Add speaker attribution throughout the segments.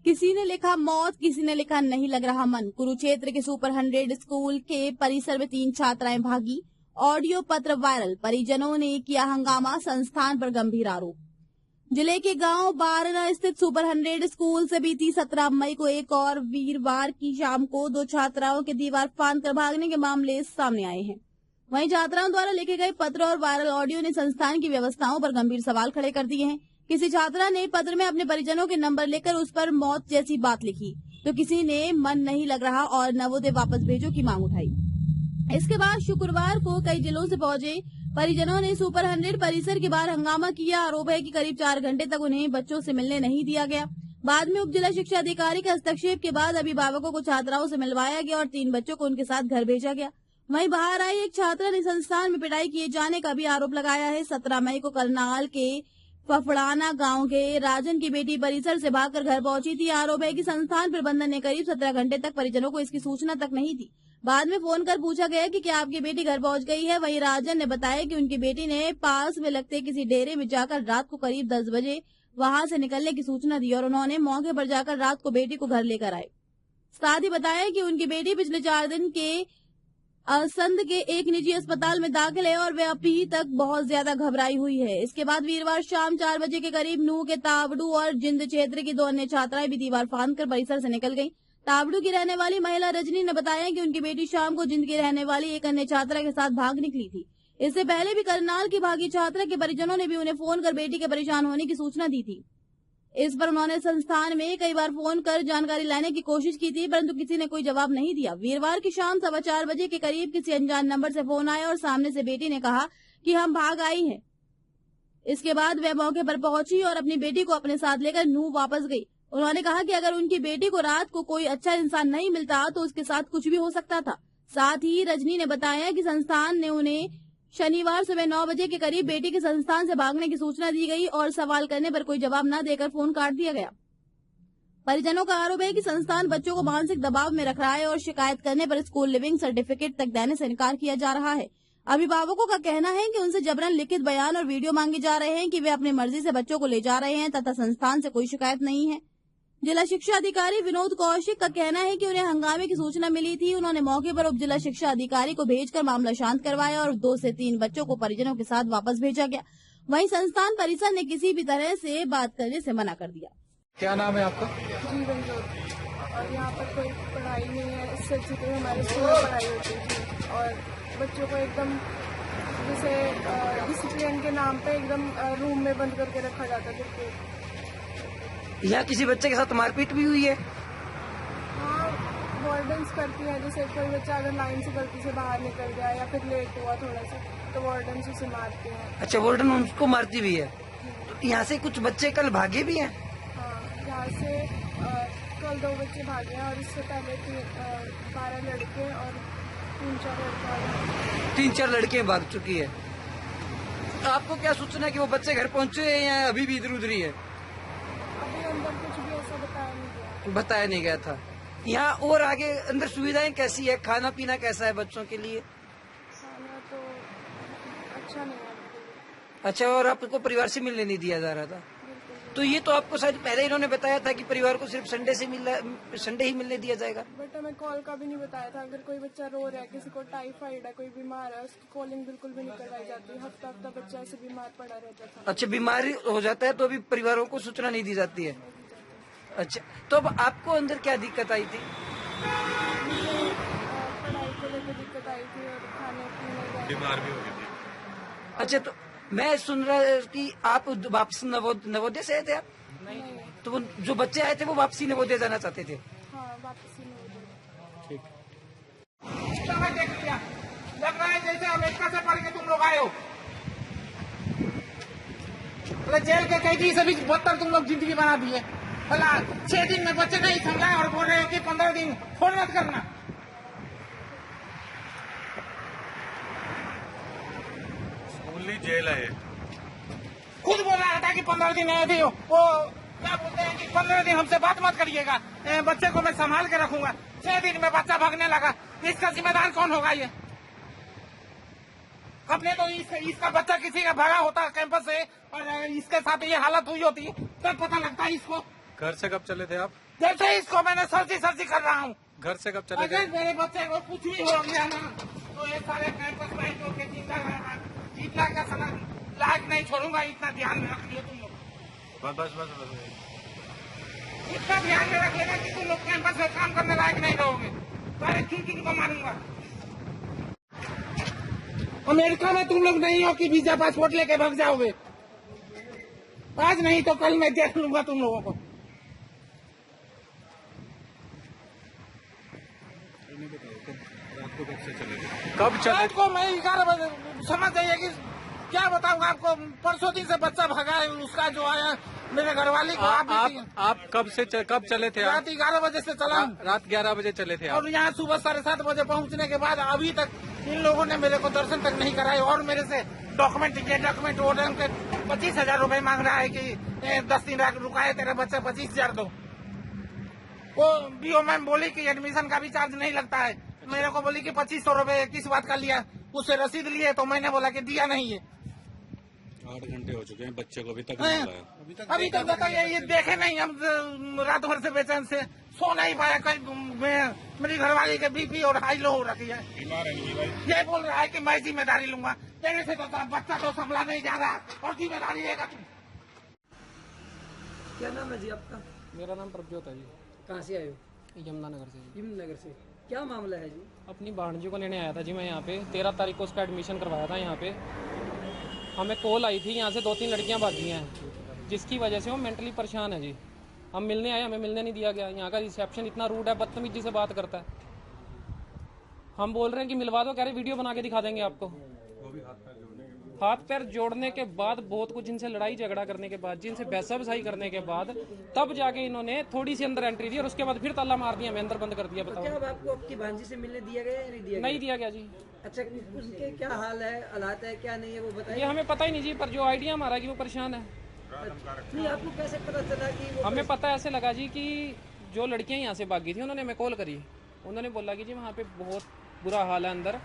Speaker 1: किसी ने लिखा मौत, किसी ने लिखा नहीं लग रहा मन। कुरुक्षेत्र के सुपर 100 स्कूल के परिसर में 3 छात्राएं भागी, ऑडियो पत्र वायरल, परिजनों ने किया हंगामा, संस्थान पर गंभीर आरोप। जिले के गांव बारना स्थित सुपर 100 स्कूल से बीती 17 मई को एक और वीरवार की शाम को 2 छात्राओं के दीवार फांदकर भागने के मामले सामने आए हैं। वहीं छात्राओं द्वारा लिखे गए पत्र और वायरल ऑडियो ने संस्थान की व्यवस्थाओं पर गंभीर सवाल खड़े कर दिए हैं। किसी छात्रा ने पत्र में अपने परिजनों के नंबर लेकर उस पर मौत जैसी बात लिखी, तो किसी ने मन नहीं लग रहा और नवोदय वापस भेजो की मांग उठाई। इसके बाद शुक्रवार को कई जिलों से पहुंचे परिजनों ने सुपर 100 परिसर के बाहर हंगामा किया। आरोप है कि करीब 4 घंटे तक उन्हें बच्चों से मिलने नहीं दिया गया। बाद में उप जिला शिक्षा अधिकारी के हस्तक्षेप के बाद अभिभावकों को छात्राओं से मिलवाया गया और 3 बच्चों को उनके साथ घर भेजा गया। वहीं बाहर आई एक छात्रा ने संस्थान में पिटाई किए जाने का भी आरोप लगाया है। 17 मई को करनाल के फफड़ाना गांव के राजन की बेटी परिसर से भागकर घर पहुंची थी। आरोप है कि संस्थान प्रबंधन ने करीब 17 घंटे तक परिजनों को इसकी सूचना तक नहीं दी। बाद में फोन कर पूछा गया कि क्या आपकी बेटी घर पहुंच गई है। वहीं राजन ने बताया कि उनकी बेटी ने पास में लगते किसी डेरे में जाकर रात को करीब 10 बजे वहां से निकलने की सूचना दी और उन्होंने मौके पर जाकर रात को बेटी को घर लेकर आए। साथ ही बताया कि उनकी बेटी पिछले 4 दिन के असंध के एक निजी अस्पताल में दाखिल है और वे अभी तक बहुत ज्यादा घबराई हुई है। इसके बाद वीरवार शाम 4 बजे के करीब नूह के तावड़ू और जिंद क्षेत्र की 2 अन्य छात्राएं भी दीवार फांदकर परिसर से निकल गईं। तावड़ू की रहने वाली महिला रजनी ने बताया कि उनकी बेटी शाम को जिंद की रहने वाली एक अन्य छात्रा के साथ भाग निकली थी। इससे पहले भी करनाल की भागी छात्रा के परिजनों ने भी उन्हें फोन कर बेटी के परेशान होने की सूचना दी थी। इस पर उन्होंने संस्थान में कई बार फोन कर जानकारी लेने की कोशिश की थी, परंतु किसी ने कोई जवाब नहीं दिया। वीरवार की शाम 4:15 बजे के करीब किसी अनजान नंबर से फोन आया और सामने से बेटी ने कहा कि हम भाग आई हैं। इसके बाद वह मौके पर पहुंची और अपनी बेटी को अपने साथ लेकर नूह वापस गई। उन्होंने कहा कि अगर उनकी बेटी को रात को कोई अच्छा इंसान नहीं मिलता तो उसके साथ कुछ भी हो सकता था। साथ ही रजनी ने बताया कि संस्थान ने उन्हें शनिवार सुबह 9 बजे के करीब बेटी के संस्थान से भागने की सूचना दी गई और सवाल करने पर कोई जवाब न देकर फोन काट दिया गया। परिजनों का आरोप है कि संस्थान बच्चों को मानसिक दबाव में रख रहा है और शिकायत करने पर स्कूल लिविंग सर्टिफिकेट तक देने से इनकार किया जा रहा है। अभिभावकों का कहना है कि उनसे जबरन लिखित बयान और वीडियो मांगे जा रहे हैं कि वे अपनी मर्जी से बच्चों को ले जा रहे हैं तथा संस्थान से कोई शिकायत नहीं है। जिला शिक्षा अधिकारी विनोद कौशिक का कहना है कि उन्हें हंगामे की सूचना मिली थी। उन्होंने मौके पर उप जिला शिक्षा अधिकारी को भेजकर मामला शांत करवाया और 2 से 3 बच्चों को परिजनों के साथ वापस भेजा गया। वहीं संस्थान परिसर ने किसी भी तरह से बात करने से मना कर दिया।
Speaker 2: क्या नाम है आपका?
Speaker 3: जीवन ज्योति। और यहाँ पर कोई पढ़ाई नहीं है। इससे अच्छी तो हमारे स्कूल में पढ़ाई होती थी और बच्चों को एकदम जैसे डिसिप्लिन के नाम पे एकदम रूम में बंद करके रखा जाता था।
Speaker 2: यहाँ किसी बच्चे के साथ मारपीट भी हुई है?
Speaker 3: हाँ, वार्डन्स करती है। जैसे कोई बच्चा अगर लाइन से गलती से बाहर निकल गया या फिर लेट हुआ थोड़ा सा तो वार्डन्स उसे मारते हैं।
Speaker 2: अच्छा, वार्डन उनको मारती भी है। तो यहाँ से कुछ बच्चे कल भागे भी हैं?
Speaker 3: हाँ, यहाँ से कल 2 बच्चे भागे हैं और इससे पहले 12 लड़के और
Speaker 2: 3-4 लड़के भाग चुकी है। आपको क्या सूचना है कि वो बच्चे घर पहुँचे हैं या अभी भी इधर उधर ही है?
Speaker 3: अंदर कुछ भी ऐसा
Speaker 2: बताया नहीं गया था। यहाँ और आगे अंदर सुविधाएं कैसी है? खाना पीना कैसा है बच्चों के लिए?
Speaker 3: खाना तो अच्छा नहीं है।
Speaker 2: अच्छा, और आपको परिवार से मिलने नहीं दिया जा रहा था? तो ये तो आपको शायद पहले इन्होंने बताया था कि परिवार को सिर्फ संडे ही मिलने दिया जाएगा।
Speaker 3: बट हमें कॉल का भी नहीं बताया था। अगर कोई बच्चा रो रहा है, किसी को टाइफाइड है, कोई बीमार है, उसकी कॉलिंग बिल्कुल भी नहीं करवाई जाती। हफ्ता बच्चा ऐसे बीमार पड़ा रहता था।
Speaker 2: अच्छा, बीमारी हो जाता है तो अभी परिवारों को सूचना नहीं दी जाती है? अच्छा, तो अब आपको अंदर क्या दिक्कत आई थी?
Speaker 3: पढ़ाई को लेकर दिक्कत आई थी और खाने पीने
Speaker 4: बीमार भी हो गई थी।
Speaker 2: अच्छा, तो मैं सुन रहा कि आप वापस नवोदय से आए थे? आप
Speaker 3: नहीं।
Speaker 2: तो वो जो बच्चे आए थे वो वापसी नवोदय जाना चाहते थे?
Speaker 3: हाँ, वापसी नवोदय।
Speaker 2: ठीक।
Speaker 4: लग रहा है जैसे अमेरिका से पढ़ के तुम लोग आए हो। जेल के कैदी से भी बदतर तुम लोग जिंदगी बना दी है। 6 दिन में बच्चे नहीं समझाए और बोल रहे हैं कि 15 दिन फोन मत करना। स्कूल ही जेल है। खुद बोल रहा था कि 15 दिन है थी। वो क्या बोलते हैं कि 15 दिन हमसे बात मत करिएगा, बच्चे को मैं संभाल के रखूंगा। 6 दिन में बच्चा भागने लगा। इसका जिम्मेदार कौन होगा? ये अपने तो इसका बच्चा किसी का भागा होता कैंपस से और इसके साथ ये हालत हुई होती तब पता लगता है इसको
Speaker 5: घर से कब चले थे आप?
Speaker 4: जैसे इसको मैंने सर्जी कर रहा हूँ।
Speaker 5: घर से कब चले थे?
Speaker 4: अगर मेरे बच्चे को कुछ भी हो गया ना तो ये सारे कैंपस बैठो के जिंदा रहना, जीतना का समय लायक नहीं छोड़ूंगा। इतना ध्यान में रख लियो तुम लोग,
Speaker 5: बस
Speaker 4: इतना ध्यान में रख लेना कि तुम लोग कैंपस में काम करने लायक नहीं रहोगे। सारे चुन को मारूंगा। अमेरिका में तुम लोग नहीं हो कि वीजा पासपोर्ट लेके भाग जाओगे। आज नहीं तो कल मैं देख लूंगा तुम लोगों को।
Speaker 5: कब चले?
Speaker 4: रात को मैं 11 बजे, समझ जाइए कि क्या बताऊंगा आपको। परसों दिन से बच्चा भगा है, उसका जो आया मेरे घरवाली को।
Speaker 5: आप कब चले थे?
Speaker 4: रात 11 बजे से चला हूं।
Speaker 5: रात 11 बजे चले थे आप?
Speaker 4: और यहाँ सुबह 7:30 बजे पहुँचने के बाद अभी तक इन लोगों ने मेरे को दर्शन तक नहीं कराए और मेरे से डॉक्यूमेंट वो 25,000 रूपये मांग रहा है कि 10 दिन रुकाए तेरा बच्चा 25,000 दो। वो बीओ मैम बोली कि एडमिशन का भी चार्ज नहीं लगता है। मेरे को बोली कि 2500 रूपये किस बात का लिया, उससे रसीद लिए तो मैंने बोला कि दिया नहीं है।
Speaker 5: 8 घंटे हो चुके हैं, बच्चे को अभी तक
Speaker 4: नहीं मिला है। अभी तक बताइए, ये देखे नहीं हम। रात भर से बेचैन से सो नहीं पाया। कहीं मेरी घरवाली के बीपी और हाई लो हो रखी है। ये बोल रहा है कि मैं जिम्मेदारी लूंगा। तेरे से तो बच्चा तो संभला नहीं जा रहा और जिम्मेदारी लेगा तू।
Speaker 2: क्या नाम है जी आपका?
Speaker 6: मेरा नाम प्रभजोत है जी।
Speaker 2: कहाँ से आए हो?
Speaker 6: यमुनानगर से जी।
Speaker 2: यमुनानगर से। क्या मामला है जी?
Speaker 6: अपनी भांजी को लेने आया था जी मैं यहाँ पे। 13 तारीख को उसका एडमिशन करवाया था यहाँ पे। हमें कॉल आई थी यहाँ से 2-3 लड़कियाँ भागी हैं, जिसकी वजह से वो मेंटली परेशान है जी। हम मिलने आए, हमें मिलने नहीं दिया गया। यहाँ का रिसेप्शन इतना रूड है, बदतमीजी से बात करता है। हम बोल रहे हैं कि मिलवा दो, कह रहे वीडियो बना के दिखा देंगे आपको। हाथ पैर जोड़ने के बाद, बहुत कुछ इनसे लड़ाई झगड़ा करने के बाद, जिनसे बहसा-बसाई करने के बाद, तब जाके इन्होंने थोड़ी सी अंदर एंट्री दी और उसके बाद फिर ताला मार दिया, मैं अंदर बंद कर दिया। बताओ
Speaker 2: क्या अब आपको आपकी भांजी से मिलने दिया गया या नहीं दिया गया?
Speaker 6: नहीं दिया गया जी।
Speaker 2: अच्छा, उसके क्या हाल है, हालात है, क्या नहीं है वो बताइए।
Speaker 6: ये हमें पता ही नहीं जी, पर जो आइडिया हमारा है कि वो परेशान है।
Speaker 2: नहीं, आपको कैसे पता चला कि वो
Speaker 6: हमें पता ऐसे लगा जी कि जो लड़कियां यहाँ से भागी थी, उन्होंने हमें कॉल करी। उन्होंने बोला कि जी वहाँ पे बहुत बुरा हाल है, अंदर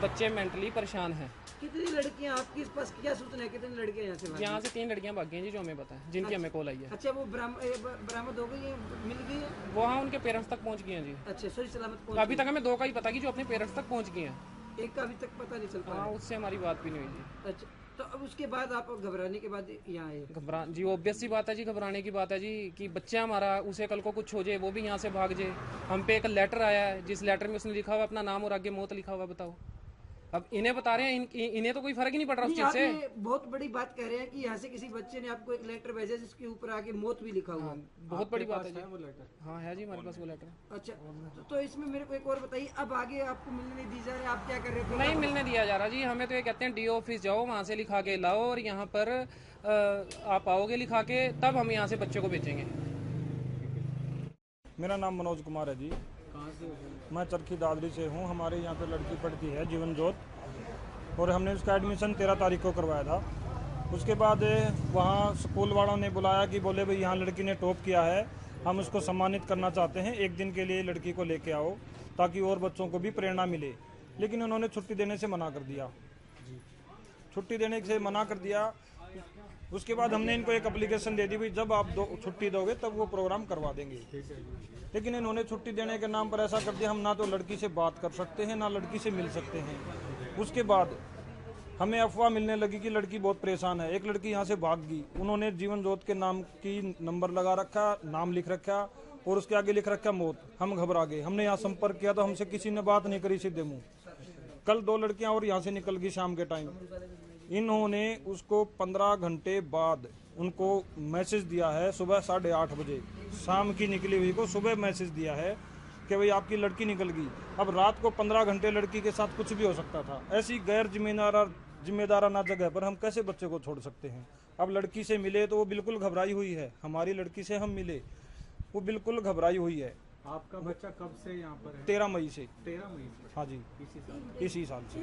Speaker 6: बच्चे मेंटली परेशान हैं।
Speaker 2: कितनी लड़कियां आपके पास, क्या सूचना है, कितनी लड़कियां यहाँ से भागी?
Speaker 6: यहाँ से 3 लड़कियां भागी हैं जी, जो हमें पता है, जिनकी हमें कॉल आई है।
Speaker 2: अच्छा, वो बरामद हो गई है, मिल गई है?
Speaker 6: वो हाँ उनके पेरेंट्स तक पहुँच गए हैं जी।
Speaker 2: अच्छा, सही सलामत पहुंच
Speaker 6: अभी तक हमें 2 का ही पता कि जो अपने पेरेंट्स तक पहुँच गए हैं।
Speaker 2: गई। एक का अभी तक पता नहीं चल
Speaker 6: हाँ,
Speaker 2: पाया।
Speaker 6: उससे हमारी बात भी नहीं हुई जी।
Speaker 2: अच्छा, तो अब उसके बाद आप घबराने के बाद यहाँ आए?
Speaker 6: घबरा जी, ऑब्वियस सी बात है जी, घबराने की बात है जी कि बच्चा हमारा, उसे कल को कुछ हो जाए, वो भी यहाँ से भाग जाए। हम पे एक लेटर आया है, जिस लेटर में उसने लिखा हुआ अपना नाम और आगे मौत लिखा हुआ। बताओ, अब इन्हें बता रहे हैं, इन्हें तो कोई फर्क ही नहीं पड़ रहा उस चीज से।
Speaker 2: आप ये बहुत बड़ी बात कह रहे हैं कि यहाँ से किसी बच्चे ने आपको एक लेटर भेजा जिसके ऊपर आगे मौत भी लिखा हुआ है।
Speaker 6: बहुत बड़ी बात है जी। वो लेटर हाँ है जी, हमारे पास वो लेटर।
Speaker 2: अच्छा, तो इसमें मेरे को एक और बताइए, अब आगे आपको मिलने नहीं दी जा रही, आप क्या कर रहे हो?
Speaker 6: नहीं मिलने दिया जा रहा जी, हमें तो ये कहते हैं डीओ ऑफिस जाओ, वहाँ से लिखा के लाओ और यहाँ पर आप आओगे लिखा के, तब हम यहाँ से बच्चों को भेजेंगे।
Speaker 7: मेरा नाम मनोज कुमार है जी।
Speaker 6: कहाँ से?
Speaker 7: मैं चरखी दादरी से हूँ। हमारे यहाँ पे लड़की पढ़ती है जीवन ज्योत, और हमने उसका एडमिशन 13 तारीख को करवाया था। उसके बाद वहाँ स्कूल वालों ने बुलाया कि बोले भाई यहाँ लड़की ने टॉप किया है, हम उसको सम्मानित करना चाहते हैं, 1 दिन के लिए लड़की को लेके आओ ताकि और बच्चों को भी प्रेरणा मिले। लेकिन उन्होंने छुट्टी देने से मना कर दिया। छुट्टी देने से मना कर दिया। उसके बाद हमने इनको एक एप्लीकेशन दे दी, भाई जब आप छुट्टी दोगे तब वो प्रोग्राम करवा देंगे। लेकिन इन्होंने छुट्टी देने के नाम पर ऐसा कर दिया, हम ना तो लड़की से बात कर सकते हैं ना लड़की से मिल सकते हैं। उसके बाद हमें अफवाह मिलने लगी कि लड़की बहुत परेशान है। एक लड़की यहाँ से भाग गई। उन्होंने जीवन ज्योत के नाम की नंबर लगा रखा, नाम लिख रखा और उसके आगे लिख रखा मौत। हम घबरा गए। हमने यहाँ संपर्क किया तो हमसे किसी ने बात नहीं करी सीधे मुँह। कल 2 लड़कियाँ और यहाँ से निकल गई शाम के टाइम। इन्होंने उसको 15 घंटे बाद उनको मैसेज दिया है, सुबह 8:30 बजे, शाम की निकली हुई को सुबह मैसेज दिया है कि भाई आपकी लड़की निकल गई। अब रात को 15 घंटे लड़की के साथ कुछ भी हो सकता था। ऐसी गैर जिम्मेदाराना जगह पर हम कैसे बच्चे को छोड़ सकते हैं। अब लड़की से मिले तो वो बिल्कुल घबराई हुई है। हमारी लड़की से हम मिले, वो बिल्कुल घबराई हुई है।
Speaker 5: आपका बच्चा कब से यहाँ पर है?
Speaker 7: 13 मई से।
Speaker 5: 13 मई से?
Speaker 7: हाँ जी, इसी साल से।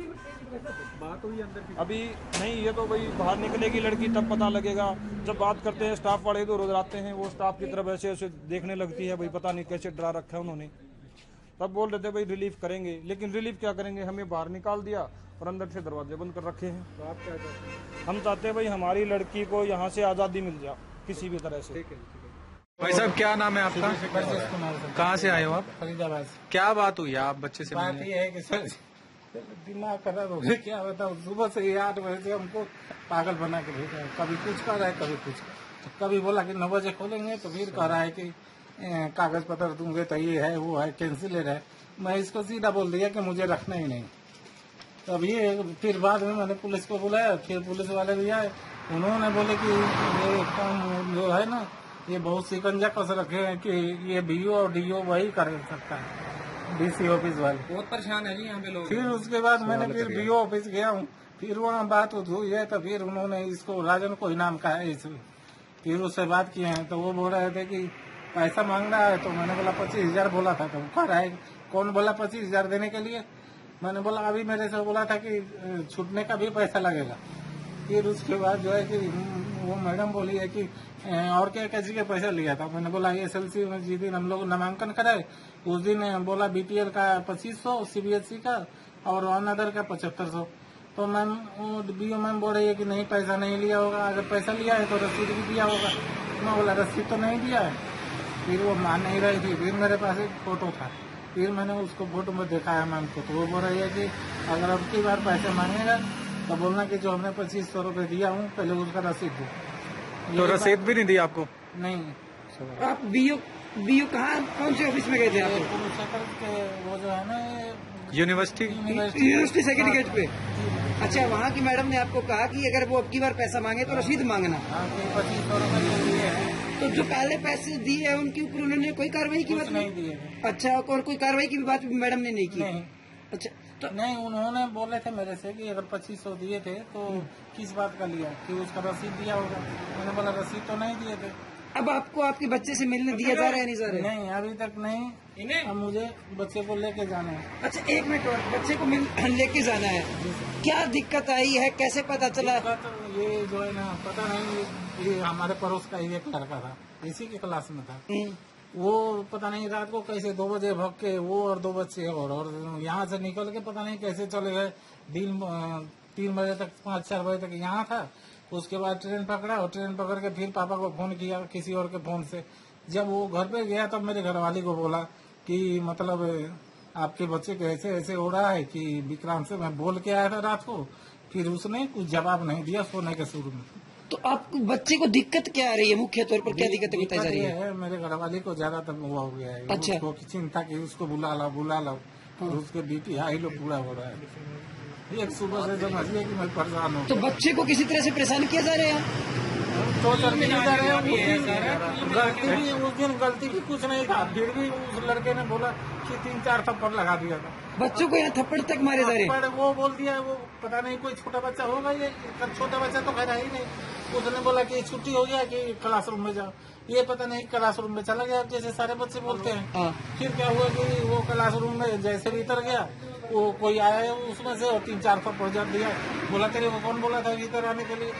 Speaker 5: बात हुई अंदर की?
Speaker 7: अभी नहीं, ये तो भाई बाहर निकलेगी लड़की तब पता लगेगा। जब बात करते हैं स्टाफ वाले तो रोज आते हैं, वो स्टाफ की तरफ ऐसे ऐसे देखने लगती है, भाई पता नहीं कैसे डरा रखा है उन्होंने। तब बोल रहे थे भाई रिलीफ करेंगे, लेकिन रिलीफ क्या करेंगे, हमें बाहर निकाल दिया और अंदर से दरवाजे बंद कर रखे हैं।
Speaker 5: तो आप क्या चाहते हैं?
Speaker 7: हम चाहते हैं भाई हमारी लड़की को यहाँ से आज़ादी मिल जाए किसी भी तरह से।
Speaker 5: ठीक है। भाई साहब क्या नाम है आपका?
Speaker 4: ब्रजेश कुमार सर,
Speaker 5: कहाँ से आए हो आप?
Speaker 4: फरीदाबाद से।
Speaker 5: क्या बात हुई आप बच्चे से
Speaker 4: बात
Speaker 5: मिलने?
Speaker 4: ये है कि सर दिमाग खराब हो गया, क्या बताओ, सुबह से ही 8 बजे से हमको पागल बना के भेजा है। कभी कुछ कर रहा है, कभी कुछ, कभी बोला कि 9 बजे खोलेंगे, तो फिर कह रहा है कि कागज पत्र दूंगे तो ये है वो है, कैंसिलर है। मैं इसको सीधा बोल दिया कि मुझे रखना ही नहीं। तब ये फिर बाद में मैंने पुलिस को बुलाया, फिर पुलिस वाले भी आए, उन्होंने बोले कि ये काम जो है ना, ये बहुत शिकंजा कस रखे हैं कि ये बीओ और डीओ वही कर सकता है, डीसी ऑफिस वाले।
Speaker 6: बहुत परेशान है जी यहाँ पे लोग।
Speaker 4: फिर उसके बाद मैंने फिर बीओ ऑफिस गया हूँ, फिर वहाँ बात हुई है, तो फिर उन्होंने इसको राजन को इनाम कहा है इसमें। फिर उससे बात किए हैं तो वो बोल रहे थे कि पैसा मांग रहा है, तो मैंने बोला 25,000 बोला था, तो वो कह रहा है कौन बोला 25,000 देने के लिए। मैंने बोला अभी मेरे से बोला था कि छूटने का भी पैसा लगेगा। फिर उसके बाद जो है कि वो मैडम बोली है कि और क्या कैसे के पैसा लिया था। मैंने बोला SLC में जिस दिन हम लोग नामांकन कराए उस दिन बोला BPL का 2500, CBSE का और अनदर का 7500। तो मैम BO मैम बोल रही है कि नहीं पैसा नहीं लिया होगा, अगर पैसा लिया है तो रसीद भी दिया होगा। मैं बोला रसीद तो नहीं दिया है। फिर वो मान नहीं रही थी, फिर मेरे पास एक फोटो था, फिर मैंने उसको फोटो में दिखाया मैम को, तो वो बोल रही है कि अगर अब की बार पैसे मांगेगा तो बोलना कि जो हमने 2500 रुपये दिया हूँ पहले उसका रसीद दो।
Speaker 5: तो रसीद भी नहीं दी आपको?
Speaker 4: नहीं।
Speaker 2: आप बीओ कहाँ, कौन से ऑफिस में गए थे आप?
Speaker 4: कुरुक्षेत्र के वो जो है ना
Speaker 5: यूनिवर्सिटी?
Speaker 2: यूनिवर्सिटी सेक्रेटरीगेट पे। अच्छा, वहाँ की मैडम ने आपको कहा कि अगर वो अब की बार पैसा मांगे तो रसीद मांगना।
Speaker 4: हाँ, 2500 रुपये दिए हैं,
Speaker 2: तो जो पहले पैसे दिए हैं उनके ऊपर उन्होंने कोई कार्रवाई की
Speaker 4: कुछ
Speaker 2: बात
Speaker 4: नहीं दिए हैं।
Speaker 2: अच्छा, और कोई कार्रवाई की भी बात मैडम ने नहीं की?
Speaker 4: नहीं।
Speaker 2: अच्छा, तो
Speaker 4: नहीं, उन्होंने बोले थे मेरे से कि अगर 2500 दिए थे तो किस बात का लिया, कि उसका रसीद दिया होगा। मैंने बोला रसीद तो नहीं दिए थे।
Speaker 2: अब आपको आपके बच्चे से मिलने दिया जा रहा है नहीं जा रहा है?
Speaker 4: नहीं, अभी तक नहीं। अब मुझे बच्चे को लेके जाना है।
Speaker 2: अच्छा, एक मिनट और, बच्चे को लेके जाना है, क्या दिक्कत आई है, कैसे पता चला?
Speaker 4: तो ये जो है ना, पता नहीं, ये हमारे पड़ोस का ही एक लड़का था, इसी के क्लास में था। वो पता नहीं रात को कैसे 2 बजे भग के वो और 2 बच्चे और यहाँ से निकल के पता नहीं कैसे चले गए। दिन 3 बजे तक, 5-4 बजे तक यहाँ था। उसके बाद ट्रेन पकड़ा और ट्रेन पकड़ के फिर पापा को फोन किया किसी और के फोन से। जब वो घर पे गया तब मेरे घरवाली को बोला कि मतलब आपके बच्चे को ऐसे ऐसे हो रहा है कि विक्रांत से मैं बोल के आया था रात को। फिर उसने कुछ जवाब नहीं दिया सोने के शुरू में।
Speaker 2: तो आपको बच्चे को दिक्कत क्या आ रही है, मुख्य तौर पर क्या दिक्कत बताई जा रही
Speaker 4: ये
Speaker 2: है?
Speaker 4: है मेरे घरवाली को ज्यादातर हुआ हो गया है।
Speaker 2: अच्छा।
Speaker 4: उसको की चिंता की उसको बुला लो और उसके BP हाई लो पूरा हो रहा है। एक सुबह से समझिए कि मैं परेशान हूँ।
Speaker 2: तो बच्चे को किसी तरह से परेशान किया जा रहा है?
Speaker 4: तो गलती भी उस दिन गलती भी कुछ नहीं था, फिर भी उस लड़के ने बोला कि 3-4 थप्पड़ लगा दिया था।
Speaker 2: बच्चों को यहाँ थप्पड़ तक मारे जा रहे हैं?
Speaker 4: थप्पड़ वो बोल दिया, वो पता नहीं कोई छोटा बच्चा होगा, ये छोटा बच्चा तो खैर है ही नहीं। उसने बोला कि छुट्टी हो गया कि क्लासरूम में जाओ, ये पता नहीं क्लासरूम में चला गया जैसे सारे बच्चे बोलते हैं। फिर क्या हुआ कि वो क्लासरूम में जैसे भीतर गया वो कोई आया उसमें से और 3-4 थप्पड़ जड़ दिया। बोला तेरे को कौन बोला था भीतर आने के लिए?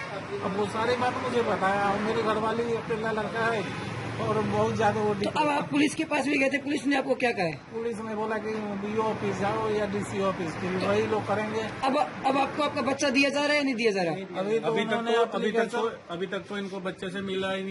Speaker 4: अब वो सारी बात मुझे बताया और मेरी घरवाली अकेला लड़का है और बहुत ज्यादा वो।
Speaker 2: तो अब आप पुलिस के पास भी गए थे, पुलिस ने आपको क्या कहा है?
Speaker 4: पुलिस ने बोला कि BO ऑफिस जाओ या DC ऑफिस, वही लोग करेंगे।
Speaker 2: अब आपको आपका बच्चा दिया जा रहा है नहीं दिया जा रहा है?
Speaker 5: अभी तक तो इनको बच्चे से मिले ही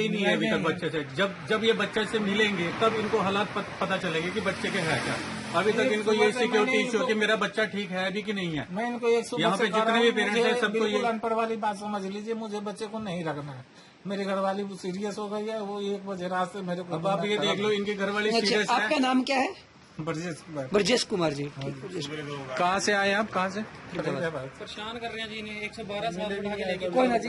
Speaker 5: नहीं है अभी तक बच्चे से। जब ये बच्चे से मिलेंगे तब इनको हालात पता चलेंगे कि बच्चे के है क्या। अभी तक इनको ये सिक्योरिटी इश्यू कि मेरा बच्चा ठीक है अभी कि नहीं है।
Speaker 4: मैं इनको एक सुबह
Speaker 5: यहाँ पे जितने भी पेरेंट्स हैं सबको ये
Speaker 4: अनपढ़ वाली बात समझ लीजिए, मुझे बच्चे को नहीं रखना है। मेरी घरवाली सीरियस हो गई है, वो 1 बजे रात से मेरे को।
Speaker 5: अब आप ये देख लो इनके घर वाली सीरियस है।
Speaker 2: आपका नाम क्या है?
Speaker 4: ब्रजेश
Speaker 2: कुमार जी।
Speaker 5: कहाँ से आए आप, कहाँ से?
Speaker 6: परेशान कर रहे हैं जी इन्हें, 112 साल उठा के लेके।
Speaker 2: कोई ना जी।